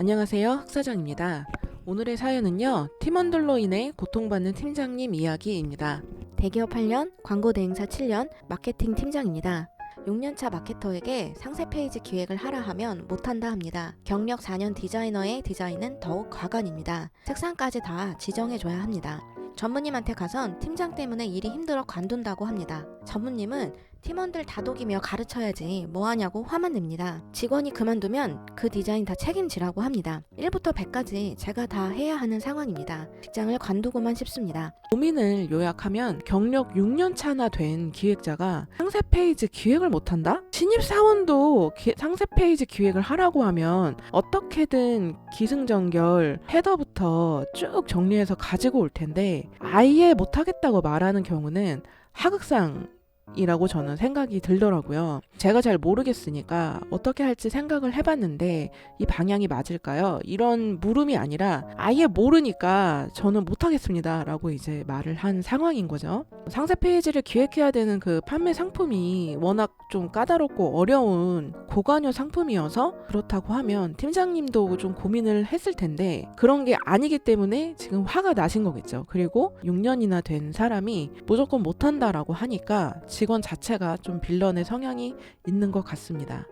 안녕하세요. 흑사장입니다. 오늘의 사연은요. 팀원들로 인해 고통받는 팀장님 이야기입니다. 대기업 8년, 광고 대행사 7년, 마케팅 팀장입니다. 6년차 마케터에게 상세 페이지 기획을 하라 하면 못한다 합니다. 경력 4년 디자이너의 디자인은 더욱 과간입니다. 색상까지 다 지정해줘야 합니다. 전무님한테 가선 팀장 때문에 일이 힘들어 관둔다고 합니다. 전무님은 팀원들 다독이며 가르쳐야지 뭐하냐고 화만 냅니다. 직원이 그만두면 그 디자인 다 책임지라고 합니다. 1부터 100까지 제가 다 해야 하는 상황입니다. 직장을 관두고만 싶습니다. 고민을 요약하면 경력 6년 차나 된 기획자가 상세 페이지 기획을 못한다? 신입사원도 상세 페이지 기획을 하라고 하면 어떻게든 기승전결 헤더부터 쭉 정리해서 가지고 올 텐데 아예 못하겠다고 말하는 경우는 하극상 이라고 저는 생각이 들더라고요. 제가 잘 모르겠으니까 어떻게 할지 생각을 해봤는데 이 방향이 맞을까요? 이런 물음이 아니라 아예 모르니까 저는 못하겠습니다 라고 이제 말을 한 상황인 거죠. 상세 페이지를 기획해야 되는 그 판매 상품이 워낙 좀 까다롭고 어려운 고관여 상품이어서 그렇다고 하면 팀장님도 좀 고민을 했을 텐데 그런 게 아니기 때문에 지금 화가 나신 거겠죠. 그리고 6년이나 된 사람이 무조건 못한다라고 하니까 직원 자체가 좀 빌런의 성향이 있는 것 같습니다.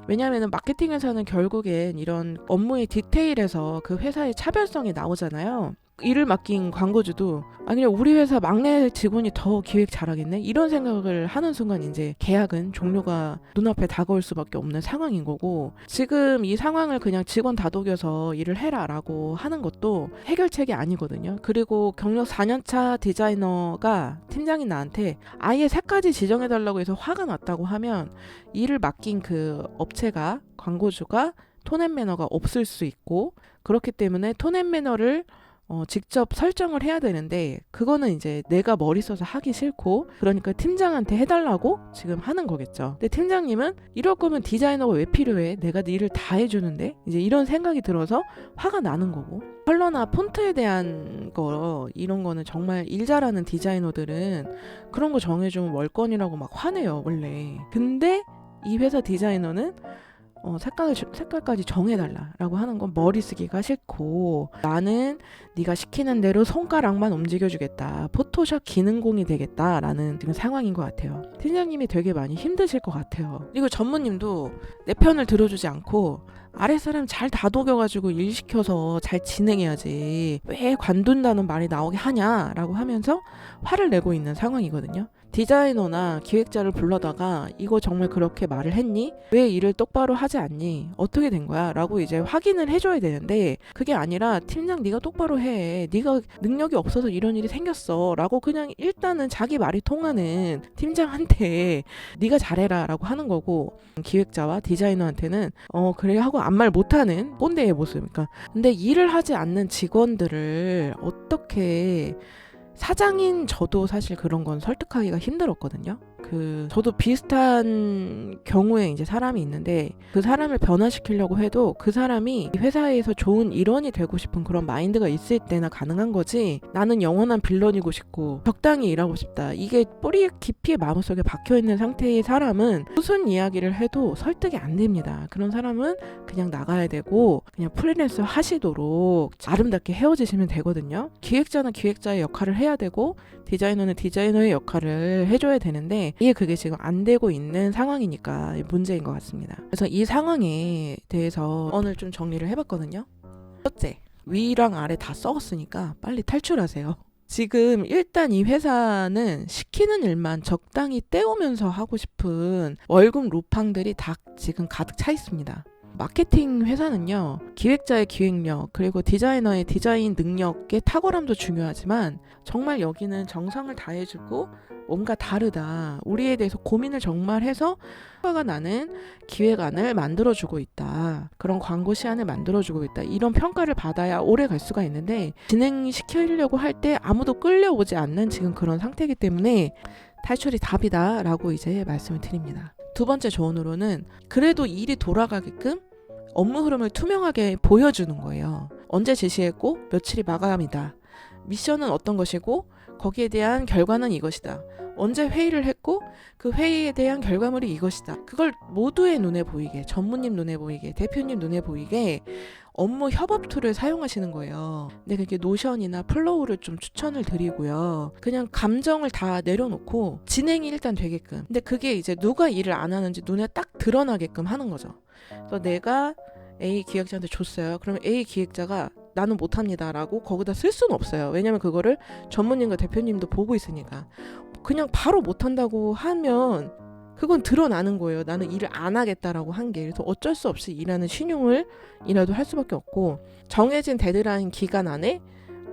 왜냐하면 마케팅에서는 결국엔 이런 업무의 디테일에서 그 회사의 차별성이 나오잖아요. 일을 맡긴 광고주도 그냥 우리 회사 막내 직원이 더 기획 잘하겠네 이런 생각을 하는 순간 이제 계약은 종료가 눈앞에 다가올 수밖에 없는 상황인 거고 지금 이 상황을 그냥 직원 다독여서 일을 해라 라고 하는 것도 해결책이 아니거든요. 그리고 경력 4년차 디자이너가 팀장인 나한테 아예 색까지 지정해달라고 해서 화가 났다고 하면 일을 맡긴 그 업체가 광고주가 톤앤매너가 없을 수 있고 그렇기 때문에 톤앤매너를 직접 설정을 해야 되는데 그거는 이제 내가 머리 써서 하기 싫고 그러니까 팀장한테 해달라고 지금 하는 거겠죠. 근데 팀장님은 이럴 거면 디자이너가 왜 필요해? 내가 네 일을 다 해주는데 이제 이런 생각이 들어서 화가 나는 거고 컬러나 폰트에 대한 거 이런 거는 정말 일 잘하는 디자이너들은 그런 거 정해주면 월권이라고 막 화내요 원래. 근데 이 회사 디자이너는 색깔까지 정해달라라고 하는 건 머리 쓰기가 싫고 나는 네가 시키는 대로 손가락만 움직여주겠다. 포토샵 기능공이 되겠다라는 지금 상황인 것 같아요. 팀장님이 되게 많이 힘드실 것 같아요. 그리고 전무님도 내 편을 들어주지 않고 아랫사람 잘 다독여가지고 일 시켜서 잘 진행해야지 왜 관둔다는 말이 나오게 하냐라고 하면서 화를 내고 있는 상황이거든요. 디자이너나 기획자를 불러다가 이거 정말 그렇게 말을 했니? 왜 일을 똑바로 하지 않니? 어떻게 된 거야? 라고 이제 확인을 해줘야 되는데 그게 아니라 팀장 네가 똑바로 해. 네가 능력이 없어서 이런 일이 생겼어. 라고 그냥 일단은 자기 말이 통하는 팀장한테 네가 잘해라 라고 하는 거고 기획자와 디자이너한테는 그래 하고 아무 말 못하는 꼰대의 모습. 그러니까 근데 일을 하지 않는 직원들을 어떻게 사장인 저도 사실 그런 건 설득하기가 힘들었거든요. 저도 비슷한 경우에 이제 사람이 있는데 그 사람을 변화시키려고 해도 그 사람이 회사에서 좋은 일원이 되고 싶은 그런 마인드가 있을 때나 가능한 거지 나는 영원한 빌런이고 싶고 적당히 일하고 싶다. 이게 뿌리 깊이 마음속에 박혀있는 상태의 사람은 무슨 이야기를 해도 설득이 안 됩니다. 그런 사람은 그냥 나가야 되고 그냥 프리랜서 하시도록 아름답게 헤어지시면 되거든요. 기획자는 기획자의 역할을 해야 되고 디자이너는 디자이너의 역할을 해줘야 되는데 이게 그게 지금 안 되고 있는 상황이니까 문제인 것 같습니다. 그래서 이 상황에 대해서 오늘 좀 정리를 해봤거든요. 첫째, 위랑 아래 다 썩었으니까 빨리 탈출하세요. 지금 일단 이 회사는 시키는 일만 적당히 때우면서 하고 싶은 월급 루팡들이 다 지금 가득 차 있습니다. 마케팅 회사는요, 기획자의 기획력, 그리고 디자이너의 디자인 능력의 탁월함도 중요하지만 정말 여기는 정성을 다해주고 뭔가 다르다. 우리에 대해서 고민을 정말 해서 효과가 나는 기획안을 만들어주고 있다. 그런 광고 시안을 만들어주고 있다. 이런 평가를 받아야 오래 갈 수가 있는데 진행시키려고 할 때 아무도 끌려오지 않는 지금 그런 상태이기 때문에 탈출이 답이다 라고 이제 말씀을 드립니다. 두 번째 조언으로는 그래도 일이 돌아가게끔 업무 흐름을 투명하게 보여주는 거예요. 언제 지시했고 며칠이 마감이다. 미션은 어떤 것이고 거기에 대한 결과는 이것이다. 언제 회의를 했고 그 회의에 대한 결과물이 이것이다. 그걸 모두의 눈에 보이게, 전무님 눈에 보이게, 대표님 눈에 보이게 업무 협업 툴을 사용하시는 거예요. 근데 그게 노션이나 플로우를 좀 추천을 드리고요. 그냥 감정을 다 내려놓고 진행이 일단 되게끔. 근데 그게 이제 누가 일을 안 하는지 눈에 딱 드러나게끔 하는 거죠. 그래서 내가 A 기획자한테 줬어요. 그러면 A 기획자가 나는 못합니다 라고 거기다 쓸 수는 없어요. 왜냐면 그거를 전무님과 대표님도 보고 있으니까. 그냥 바로 못한다고 하면 그건 드러나는 거예요. 나는 일을 안 하겠다라고 한 게. 그래서 어쩔 수 없이 일하는 신용을 이라도 할 수밖에 없고, 정해진 데드라인 기간 안에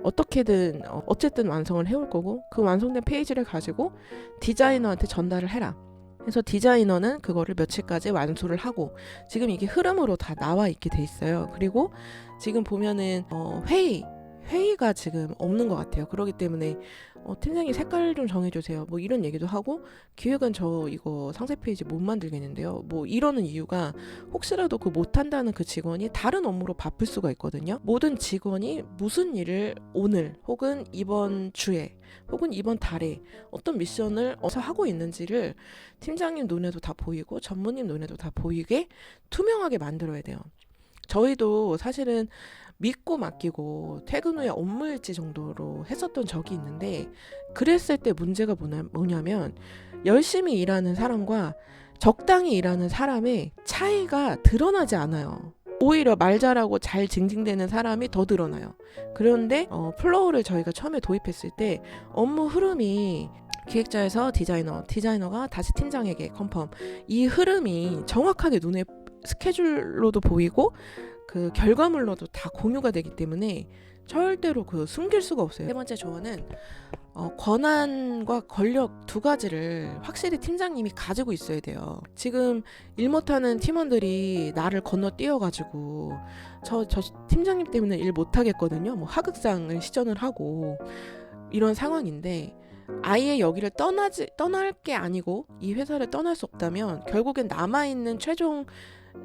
어떻게든 어쨌든 완성을 해올 거고, 그 완성된 페이지를 가지고 디자이너한테 전달을 해라. 그래서 디자이너는 그거를 며칠까지 완수를 하고, 지금 이게 흐름으로 다 나와 있게 돼 있어요. 그리고 지금 보면은 회의가 지금 없는 것 같아요. 그렇기 때문에 팀장님 색깔 좀 정해주세요. 뭐 이런 얘기도 하고, 기획은 저 이거 상세 페이지 못 만들겠는데요. 뭐 이러는 이유가 혹시라도 그 못한다는 그 직원이 다른 업무로 바쁠 수가 있거든요. 모든 직원이 무슨 일을 오늘 혹은 이번 주에 혹은 이번 달에 어떤 미션을 어디서 하고 있는지를 팀장님 눈에도 다 보이고 전무님 눈에도 다 보이게 투명하게 만들어야 돼요. 저희도 사실은 믿고 맡기고 퇴근 후에 업무 일지 정도로 했었던 적이 있는데, 그랬을 때 문제가 뭐냐면 열심히 일하는 사람과 적당히 일하는 사람의 차이가 드러나지 않아요. 오히려 말 잘하고 잘 징징대는 사람이 더 드러나요. 그런데 플로우를 저희가 처음에 도입했을 때 업무 흐름이 기획자에서 디자이너가 다시 팀장에게 컨펌, 이 흐름이 정확하게 눈에 스케줄로도 보이고 그 결과물로도 다 공유가 되기 때문에 절대로 숨길 수가 없어요. 세 번째 조언은 권한과 권력 두 가지를 확실히 팀장님이 가지고 있어야 돼요. 지금 일 못하는 팀원들이 나를 건너뛰어가지고 저 팀장님 때문에 일 못하겠거든요. 뭐 하극상을 시전을 하고 이런 상황인데, 아예 여기를 떠날 게 아니고 이 회사를 떠날 수 없다면 결국엔 남아있는 최종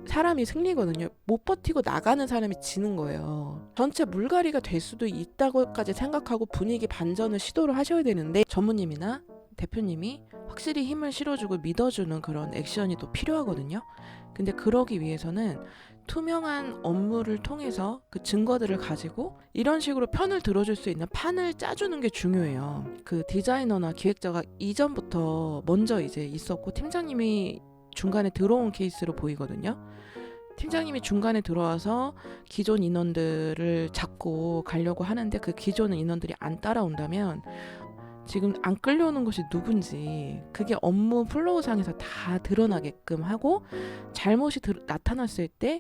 사람이 승리거든요. 못 버티고 나가는 사람이 지는 거예요. 전체 물갈이가 될 수도 있다고까지 생각하고 분위기 반전을 시도를 하셔야 되는데, 전무님이나 대표님이 확실히 힘을 실어주고 믿어주는 그런 액션이 또 필요하거든요. 근데 그러기 위해서는 투명한 업무를 통해서 그 증거들을 가지고 이런 식으로 편을 들어줄 수 있는 판을 짜주는 게 중요해요. 그 디자이너나 기획자가 이전부터 먼저 이제 있었고 팀장님이 중간에 들어온 케이스로 보이거든요. 팀장님이 중간에 들어와서 기존 인원들을 잡고 가려고 하는데 그 기존 인원들이 안 따라온다면 지금 안 끌려오는 것이 누군지 그게 업무 플로우상에서 다 드러나게끔 하고, 잘못이 나타났을 때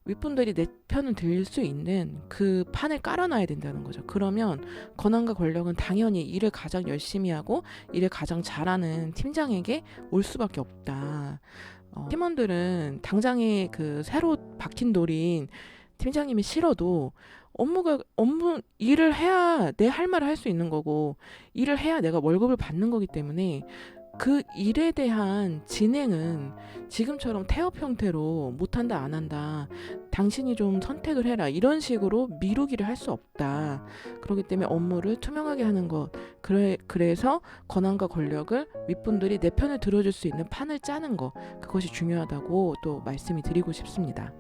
윗분들이 내 편을 들릴 수 있는 그 판을 깔아놔야 된다는 거죠. 그러면 권한과 권력은 당연히 일을 가장 열심히 하고 일을 가장 잘하는 팀장에게 올 수밖에 없다. 팀원들은 당장에 그 새로 박힌 돌인 팀장님이 싫어도 업무 일을 해야 내 할 말을 할 수 있는 거고, 일을 해야 내가 월급을 받는 거기 때문에 그 일에 대한 진행은 지금처럼 태업 형태로 못한다 안 한다, 당신이 좀 선택을 해라 이런 식으로 미루기를 할 수 없다. 그렇기 때문에 업무를 투명하게 하는 것, 그래서 권한과 권력을 윗분들이 내 편을 들어줄 수 있는 판을 짜는 것, 그것이 중요하다고 또 말씀이 드리고 싶습니다.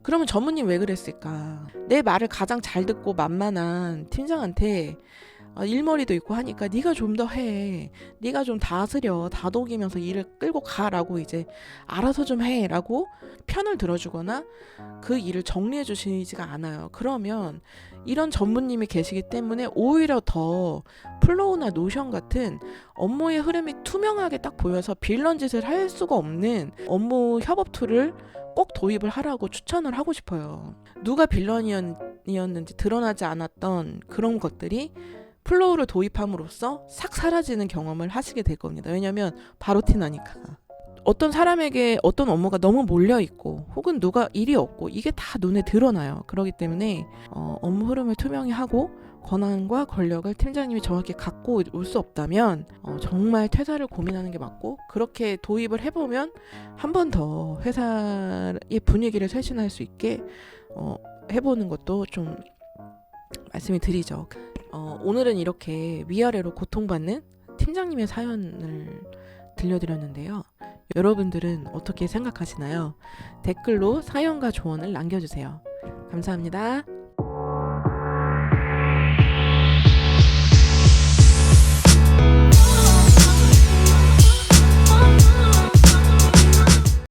그러면 전무님 왜 그랬을까? 내 말을 가장 잘 듣고 만만한 팀장한테 일머리도 있고 하니까 네가 좀 더 해, 네가 좀 다독이면서 일을 끌고 가라고, 이제 알아서 좀 해라고 편을 들어주거나 그 일을 정리해 주시지가 않아요. 그러면 이런 전무님이 계시기 때문에 오히려 더 플로우나 노션 같은 업무의 흐름이 투명하게 딱 보여서 빌런 짓을 할 수가 없는 업무 협업 툴을 꼭 도입을 하라고 추천을 하고 싶어요. 누가 빌런이었는지 드러나지 않았던 그런 것들이 플로우를 도입함으로써 싹 사라지는 경험을 하시게 될 겁니다. 왜냐하면 바로 티나니까. 어떤 사람에게 어떤 업무가 너무 몰려있고 혹은 누가 일이 없고 이게 다 눈에 드러나요. 그렇기 때문에 업무 흐름을 투명히 하고 권한과 권력을 팀장님이 정확히 갖고 올 수 없다면 정말 퇴사를 고민하는 게 맞고, 그렇게 도입을 해보면 한 번 더 회사의 분위기를 쇄신할 수 있게 해보는 것도 좀 말씀을 드리죠. 오늘은 이렇게 위아래로 고통받는 팀장님의 사연을 들려드렸는데요. 여러분들은 어떻게 생각하시나요? 댓글로 사연과 조언을 남겨주세요. 감사합니다.